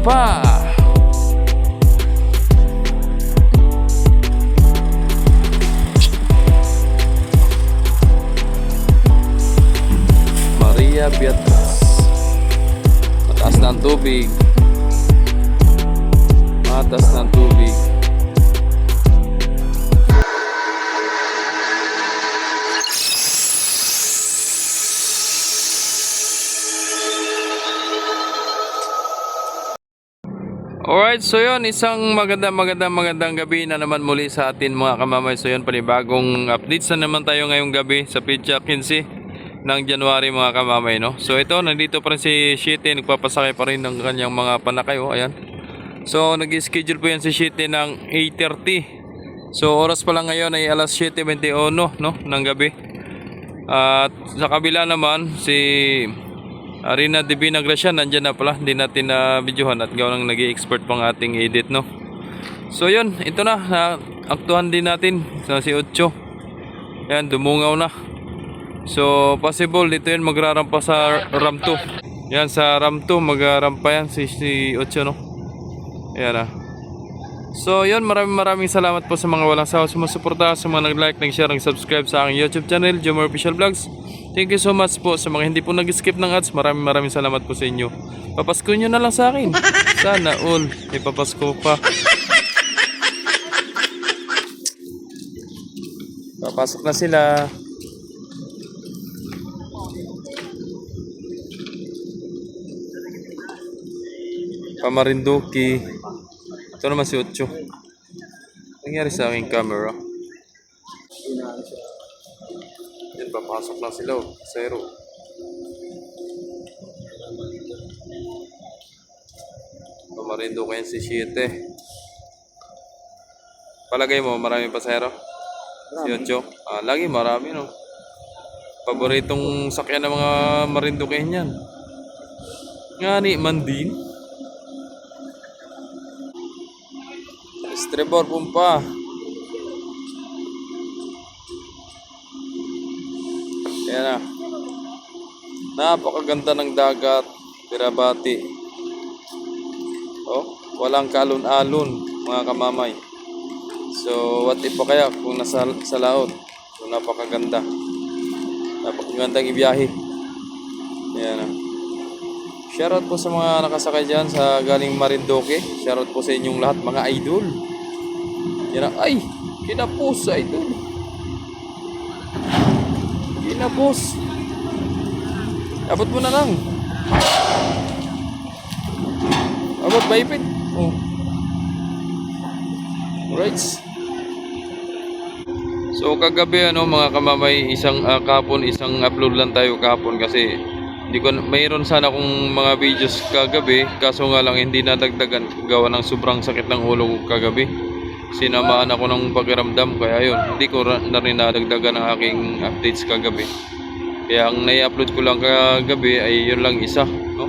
pa. Maria Beatriz. Mataas ng tubig. Mataas ng tubig. Alright, so yun, isang magandang gabi na naman muli sa atin mga kamamay. So yun, panibagong updates na naman tayo ngayong gabi sa Pitcha 15 ng January mga kamamay, no? So ito, nandito pa rin si Shite, nagpapasakay pa rin ng kanyang mga panakay, oh, ayan. So nag-schedule po yan si Shite ng 8:30. So oras pa lang ngayon ay alas 7:21, no, ng gabi. At sa kabila naman, si Arina Divina Gracia, nandyan na pala, hindi natin na videohan at gawa nang nag-i-expert pang ating edit, no. So yun, ito na, aktuhan din natin sa si Ocho. Ayan, dumungaw na. So possible dito yun magrarampa sa RAM 2. Yan, sa RAM 2 magrarampa yan si Ocho, no. Ayan na. So yun, maraming salamat po sa mga walang sawa sumusuporta, sa mga nag-like, nag-share, nag-subscribe sa aking YouTube channel, Jomar Official Vlogs. Thank you so much po sa mga hindi po nag-skip ng ads. Maraming salamat po sa inyo. Papasko nyo na lang sa akin. Sana all. May papasko pa. Papasok na sila. Pamarinduki. Ito naman si Ocho. Nangyari sa aking camera. Yan, papasok na sila, oh. Zero. Pamarindo kayo si Shite. Palagay mo, marami pasahero? Si Ocho? Lagi marami, no? Paboritong sakyan ng mga marindo kayo yan. Ngani, man din. Estrebor pumpa. Ayan na. Napakaganda ng dagat, Pirabati. Oh, walang kalon-alon mga kamamay. So what if pa kaya kung nasa sa laot? So napakaganda. Napakagandang ibiyahe. Ayan na. Shoutout po sa mga nakasakay dyan sa galing Marinduque. Shoutout po sa inyong lahat mga idol. Yan na. Ay! Kinapos idol. Kinapos. Abot mo na lang. Abot baipit. Oh. Alright. So kagabi mga kamamay, kahapon isang upload lang tayo kahapon kasi mayroon sana akong mga videos kagabi, kaso nga lang hindi nadagdagan gawa ng sobrang sakit ng ulo ko kagabi. Sinamaan ako ng pakiramdam, kaya yun, hindi ko na rin nadagdagan ang aking updates kagabi. Kaya ang nai-upload ko lang kagabi ay yun lang isa, no?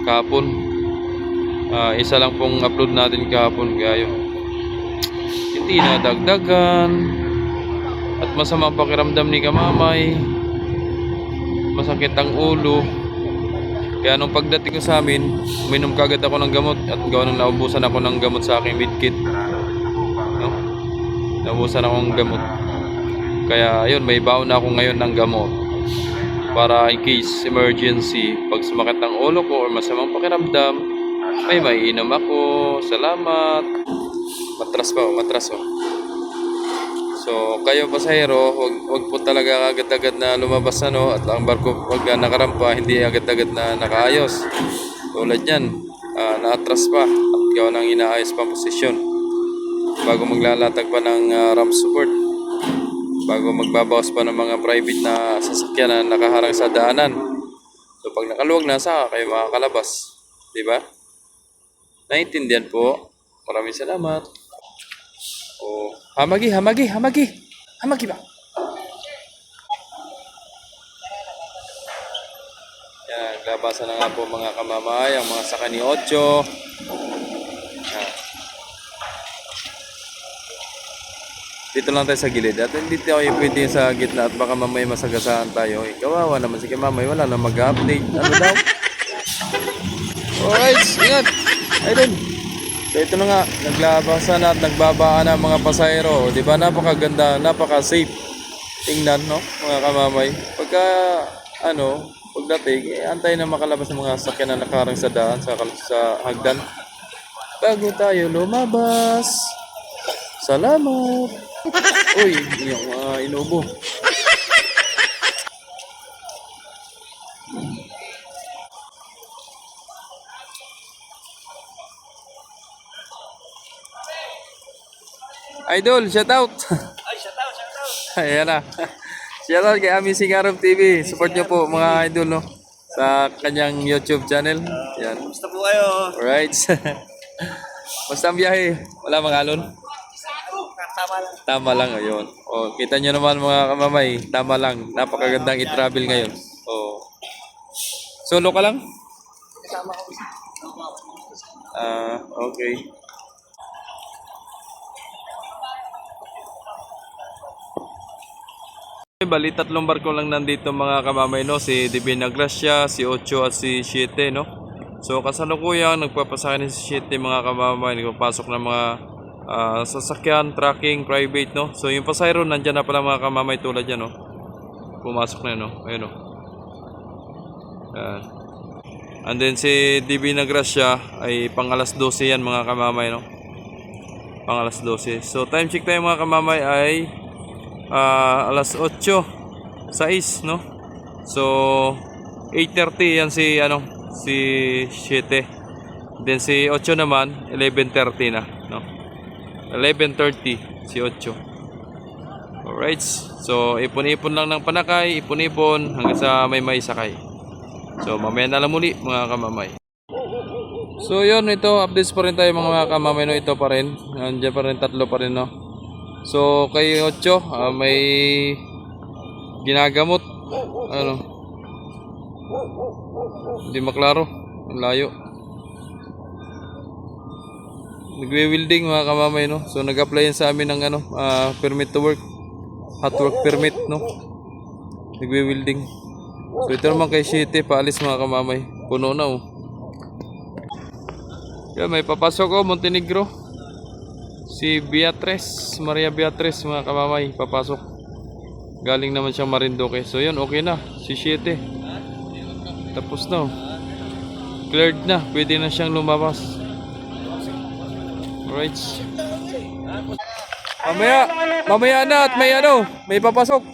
Kahapon. Isa lang pong upload natin kahapon, kaya yun. Hindi nadagdagan. At masama ang pakiramdam ni kamamay. Masakit ang ulo. Kaya nung pagdating ko sa amin, uminom kagad ako ng gamot at gawa nang naubusan ako ng gamot sa aking medkit. No? Naubusan ako ng gamot. Kaya ayun, may baon na ako ngayon ng gamot. Para in case emergency, pag sumakit ang ulo ko or masamang pakiramdam, may maiinom ako. Salamat. Matras pa, matras oh. So kayo pasahero, wag po talaga agad-agad na lumabas at ang barko pag nakarampa hindi agad-agad na nakaayos. Tulad yan, naatras pa at gawa nang inaayos pa ang posisyon bago maglalatag pa ng ramp support, bago magbabawas pa ng mga private na sasakyan na nakaharang sa daanan. So pag nakaluwag na, saka kayo makakalabas, diba? Naintindihan po. Maraming salamat. Oh, hamagi ba? Yan, labasan na nga po mga kamamay, ang mga saka ni Ocho. Yan. Dito lang tayo sa gilid. At hindi tayo pwede sa gitna at baka mamaya masagasaan tayo. Kawawa naman si kamamay, wala na mag-update. Ano daw? Alright, ingat! Ayun. So ito na nga, naglabasan na at nagbabaan na mga pasahero. Di ba napakaganda, napaka-safe. Tingnan, no, mga kamamay. Pagka, pagdating, antay na makalabas ng mga sakyan na nakarang sa daan, sa hagdan. Bago tayo lumabas. Salamat. Uy, yung mga inubo. Idol, shout out. Ay, shout out, shout out. Ayan na. Shout out kay Amazing Arab TV. Support nyo po mga idol, no, sa kanyang YouTube channel. Yan. Kumusta po kayo? Alright. Basta ang biyahe, wala mga alon. Tama lang. Tama lang, ayun. O, kita nyo naman mga kamamay, tama lang. Napakagandang i-travel ngayon. O, solo ka lang? Kasama ko. Okay. Bali, tatlong barko lang nandito mga kamamay, no? Si Divina Gracia, si Ocho at si Siete, no? So kasalukuyan nagpapasahin si Siete mga kamamay, nagpapasok ng mga sasakyan, tracking, private, no? So yung pasahero nandyan na pala mga kamamay tulad yan, no? Pumasok na yun, no? Ayun, no? And then si Divina Gracia ay pang alas 12 yan mga kamamay, no? Pang alas 12. So time check tayo mga kamamay ay alas 8, 6, no? So 8:30 yan si si 7. Then si 8 naman 11:30 na, no? 11:30 si 8. Alright. So ipon-ipon lang ng panakay, ipon-ipon hanggang sa may sakay. So mamaya na lang muli mga kamamay. So yun, ito updates pa rin tayo mga kamamay, no? Ito pa rin. Nandiyan pa rin, tatlo pa rin, no? So kay Ocho, may ginagamot, hindi maklaro, ang layo. Nagwe-welding mga kamamay, no? So nag-apply yan sa amin ng permit to work, hot work permit, no? Nagwe-welding. So ito naman kay Shite, paalis mga kamamay, puno na, oh. Yan, may papasok, oh, Montenegro. Si Beatrice, Maria Beatrice mga kamamay, papasok. Galing naman siyang Marinduque. So yun, okay na. Si 7. Tapos na, oh. Cleared na. Pwede na siyang lumabas. Alright. Mamaya na at may papasok.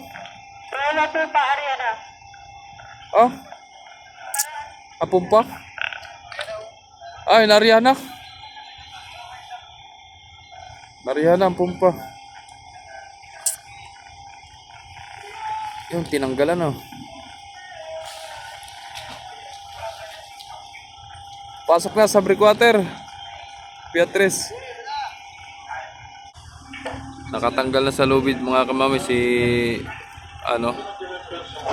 Oh? Apong pa? Ay, Nariana. Nariana ang pumpa. Yung tinanggalan, oh. Pasok na sa breakwater, Beatrice. Nakatanggal na sa lubid mga kamamay si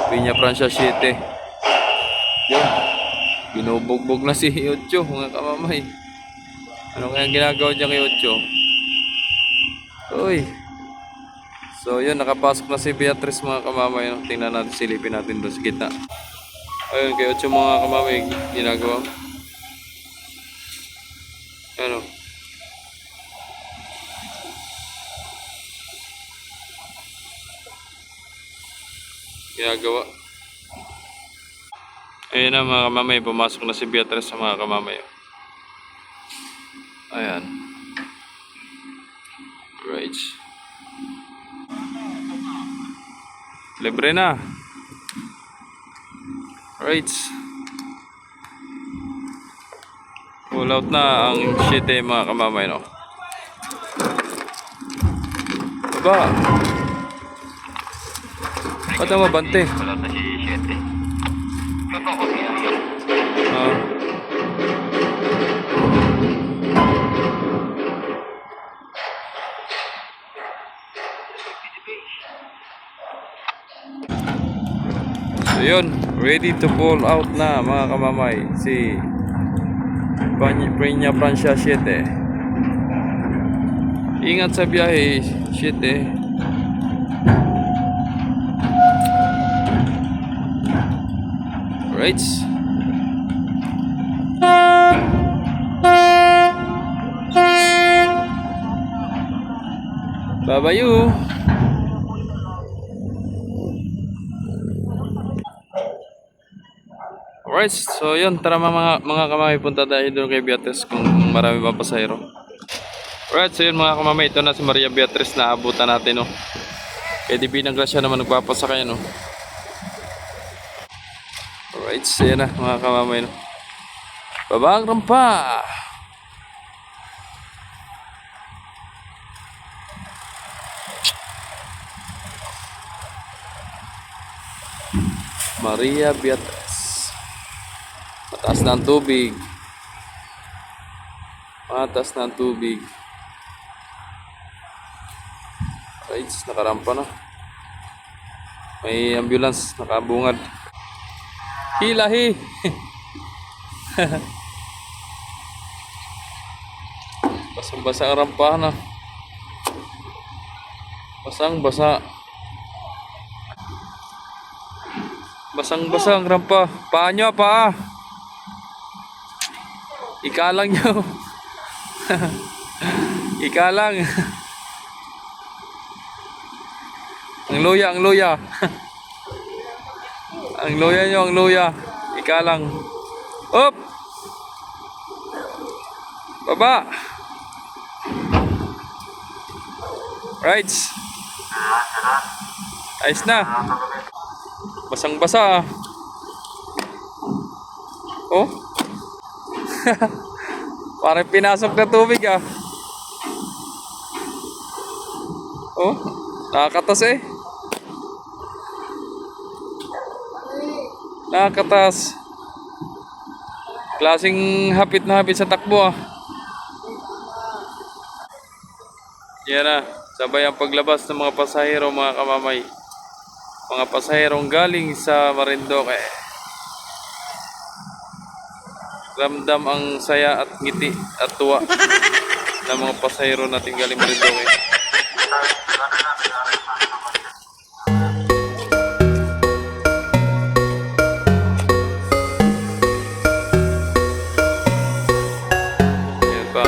Piña Francia 7. Yun. Binubugbog na si Ocho mga kamamay. Ano kaya ginagawa niya kay Ocho? Uy. So yun, nakapasok na si Beatrice mga kamamay, no? Tingnan natin, silipin natin doon sa gitna. Ayun, kay Ocho mga kamamay, ginagawa. Ano? Ginagawa. Ayun na mga kamamay, pumasok na si Beatrice sa mga kamamay. Ayan. Right. Libre na. Right. Pull out na ang shit mga kamamay, no? Baba. Ba't ang mabante? Wala na si 7. Totoo niya. So yun, ready to pull out na mga kamamay si Piña Francia 7. Ingat sa biyahe 7. Right. Babayu. Alright, so yun, tara mga kamamay, punta tayo doon kay Beatrice kung marami pa pasahero. Alright, so yun mga kamamay, ito na si Maria Beatrice na abutan natin, no. Kaya di Binaglasya naman nagpapasakay, no. Alright, so yun na mga kamamay, no. Babang rampa! Maria Beatrice. Mataas na ang tubig. Mataas na ang tubig. Right, nakarampa na. May ambulance nakabungad. Hilahi. Basang-basa ang rampahan na. Basang-basa. Basang-basa ang rampa. Paa nyo, paa. Ikalang nyo. Ikalang. Ang luya, ang luya. Ang luya nyo, ang luya. Ikalang. Up! Baba! Right. Ayos na. Basang-basa. Oh. Parang pinasok na tubig ah. Oh, nakakatas eh. Nakakatas. Klaseng hapit na hapit sa takbo ah. Yan na, sabay ang paglabas ng mga pasahero mga kamamay. Mga pasaherong galing sa Marinduque. Ramdam ang saya at ngiti at tuwa ng mga pasahero natin galing Marinduque. Yan pa.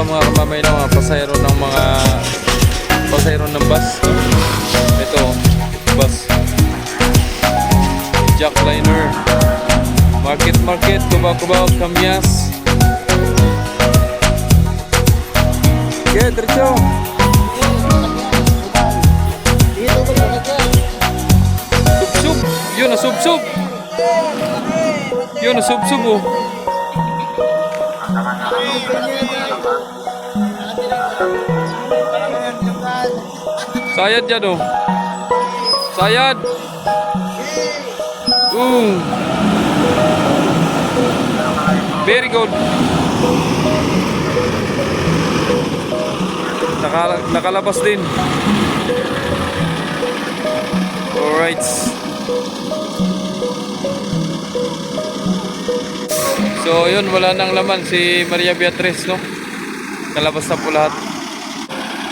Mga kamamay ng mga pasahero ng bus. Ito, bus. Jackliner. Market, Cubao, Kamyas. Okay, diretso. Sub-sub. Yun na sub-sub. Yun na sub-sub oh. Sayad yan oh. Sayad. Very good. Nakalabas din. Alright. So yun, wala nang laman si Maria Beatrice, no? Kalabas na po lahat.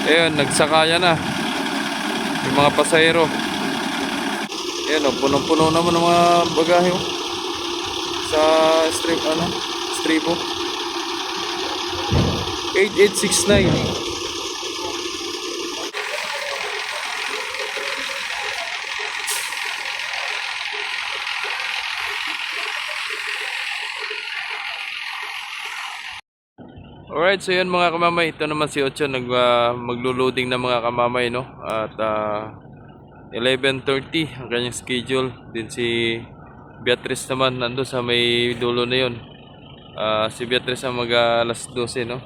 Ayun, nagsakaya na yung mga pasahero. Ayun, oh, punong-puno naman ng mga bagahe oh. Sa stripo 8869. Alright, so yun mga kamamay, ito naman si Ocho maglo-loading na mga kamamay, no? At 11:30 ang kanyang schedule. Din si Beatrice naman nandun sa may dulo na yun. Si Beatrice ang alas 12, no?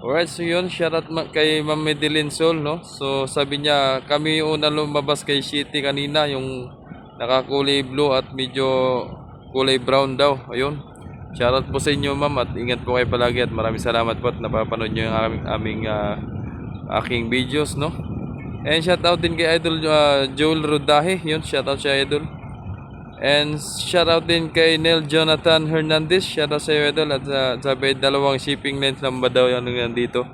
Alright, so yun, shoutout kay Ma'am Medeline Sol, no? So sabi niya, kami yung una lumabas kay City kanina, yung nakakulay blue at medyo kulay brown daw. Ayun. Shoutout po sa inyo ma'am at ingat po kayo palagi at maraming salamat po at napapanood nyo yung aming aking videos, no? And shoutout din kay Idol Joel Rodahe. Yun, shoutout siya, Idol. And shoutout din kay Neil Jonathan Hernandez. Shoutout sa iyo, Idol. At sabi, dalawang shipping lines lang ba daw yung nandito.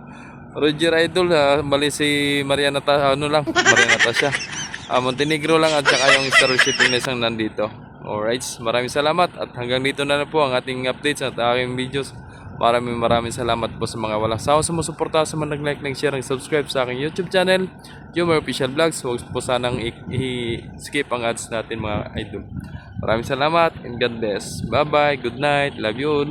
Roger, Idol, mali si Mariana Mariana siya. Montenegro lang at saka yung Star Shipping lines ang nandito. Alright, maraming salamat. At hanggang dito na po ang ating updates at aking videos. Maraming salamat po sa mga walang sawa sumusuporta sa mga nag-like, nag-share, nag-subscribe sa aking YouTube channel, Jomar Official Vlogs. Huwag po sanang i-skip ang ads natin mga idol. Maraming salamat and God bless. Bye bye, good night, love you all.